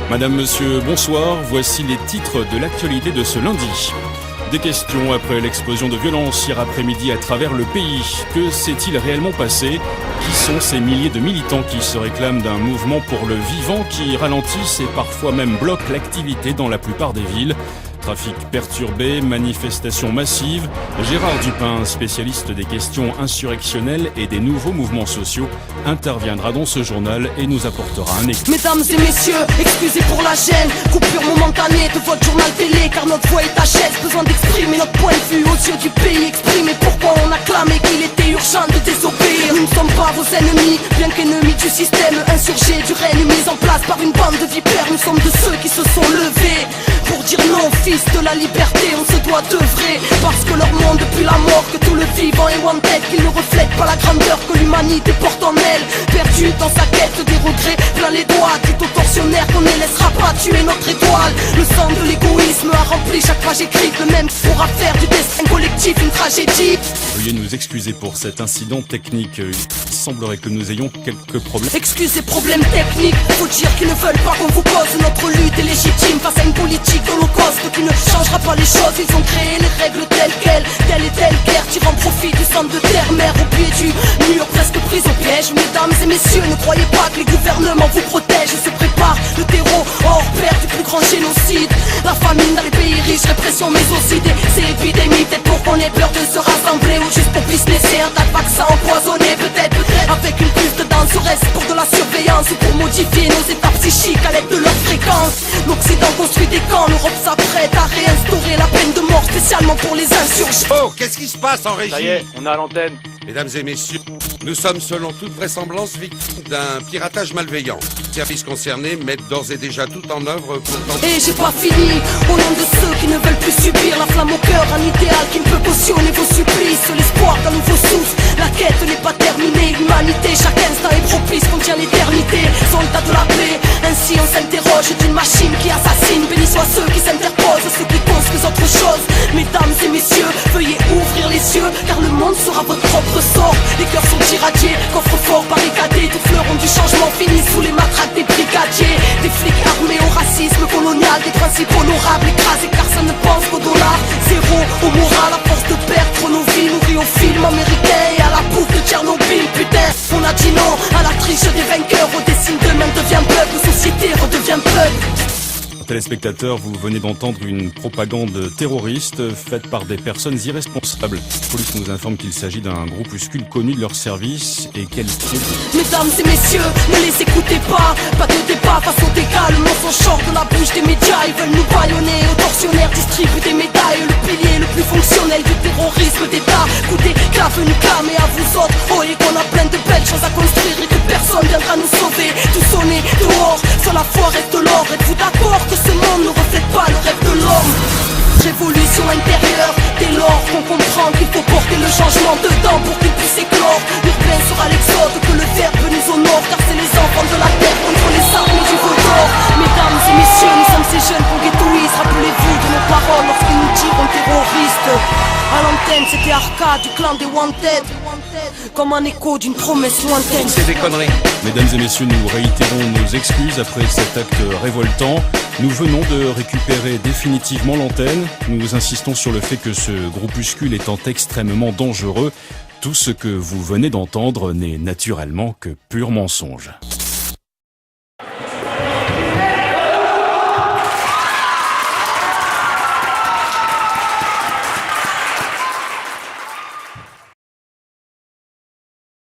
Madame, monsieur, bonsoir. Voici les titres de l'actualité de ce lundi. Des questions après l'explosion de violence hier après-midi à travers le pays. Que s'est-il réellement passé? Qui sont ces milliers de militants qui se réclament d'un mouvement pour le vivant qui ralentissent et parfois même bloquent l'activité dans la plupart des villes? Trafic perturbé, manifestations massives. Gérard Dupin, spécialiste des questions insurrectionnelles et des nouveaux mouvements sociaux, interviendra dans ce journal et nous apportera un écho. Mesdames et messieurs, excusez pour la gêne, coupure momentanée de votre journal télé, car notre voix est à chaise. Besoin d'exprimer notre point de vue aux yeux du pays, exprimer pourquoi on a clamé qu'il était urgent de désobéir. Nous ne sommes pas vos ennemis, bien qu'ennemis du système insurgé, du règne mis en place par une bande de vipères. Nous sommes de ceux qui se sont levés pour dire non, fils de la liberté, on se doit d'œuvrer. Parce que leur monde depuis la mort, que tout le vivant est wanted, qu'ils ne reflètent pas la grandeur que l'humanité porte en elle. Perdu dans sa quête des regrets, plein les doigts, dit aux tortionnaires qu'on ne laissera pas tuer notre étoile. Le sang de l'égoïsme a rempli chaque page écrite, le même pourra faire du destin collectif une tragédie. Veuillez nous excuser pour cet incident technique. Il semblerait que nous ayons quelques problèmes. Excusez, problèmes techniques, faut dire qu'ils ne veulent pas qu'on vous cause. Notre lutte est légitime face à une politique d'holocauste qui ne changera pas les choses. Ils ont créé les règles telles quelles, telle et telle guerre, tirant profit du centre de terre-mère au pied du mur, presque pris au piège. Mesdames et messieurs, ne croyez pas que les gouvernements vous protègent. Se prépare le terreau hors pair du plus grand génocide. La famine dans les pays riches, répression mais aussi ces épidémies. Peut-être pour qu'on ait peur de se rassembler, ou juste pour businesser un tas de vaccins empoisonnés. Peut-être avec une puce dedans, serait-ce pour de la surveillance ou pour modifier nos états psychiques à l'aide de leur fréquence. L'Occident construit des camps, l'Europe s'apprête à réinstaurer la peine de mort spécialement pour les insurgés. Oh, qu'est-ce qui se passe en régie? Ça y est, on est à l'antenne. Mesdames et messieurs, nous sommes selon toute vraisemblance victimes d'un piratage malveillant. Les services concernés mettent d'ores et déjà tout en œuvre pour tenter... Et j'ai pas fini, au nom de ceux qui ne veulent plus subir la flamme au cœur, un idéal qui ne peut cautionner vos supplices. L'espoir d'un nouveau souffle, la quête n'est pas terminée. L'humanité, chaque instant est propice, contient l'éternité. Soldats de la paix, ainsi on s'interroge d'une machine qui assassine. Bénis soient ceux qui s'interposent, ceux qui construisent autre chose. Mesdames et messieurs, veuillez ouvrir les yeux, car le monde sera votre propre sort. Les cœurs sont irradiés, coffres forts barricadés. Tous fleurons du changement finissent sous les matraques des brigadiers. Des flics armés au racisme colonial, des principes honorables écrasés car ça ne pense qu'au dollar. Zéro au moral, à force de perdre nos vies, nourris au film américain et à la bouffe de Tchernobyl. Putain, on a dit non à la triche des vainqueurs. Au dessin d'eux-mêmes devient bug, la société redevient bug. Téléspectateurs, vous venez d'entendre une propagande terroriste faite par des personnes irresponsables. La police nous informe qu'il s'agit d'un groupuscule connu de leur service et qualifié. Mesdames et messieurs, ne les écoutez pas. Pas de débat face au dégâts. Le mensonge sort de la bouche des médias. Ils veulent nous bâillonner. Aux tortionnaires distribuent des médailles. Le pilier le plus fonctionnel du terrorisme d'État. Coup d'éclat venu clamer à vous autres. Oh, et qu'on a plein de belles choses à construire et que personne viendra nous sauver. Tout sonner dehors, sur la foi reste l'or. Êtes-vous d'accord que ce monde ne reflète pas le rêve de l'homme? Révolution intérieure, dès lors qu'on comprend qu'il faut porter le changement dedans pour qu'il puisse éclore. L'urbain sera l'exode, que le verbe nous honore, car c'est les enfants de la terre contre les armes du veau d'or. Mesdames et messieurs, nous sommes ces jeunes qu'on ghettoise. Rappelez-vous de nos paroles lorsqu'ils nous diront terroristes. À l'antenne, c'était Arca du clan des Wanted, comme un écho d'une promesse lointaine. C'est des conneries. Mesdames et messieurs, nous réitérons nos excuses après cet acte révoltant. Nous venons de récupérer définitivement l'antenne. Nous insistons sur le fait que ce groupuscule étant extrêmement dangereux, tout ce que vous venez d'entendre n'est naturellement que pur mensonge.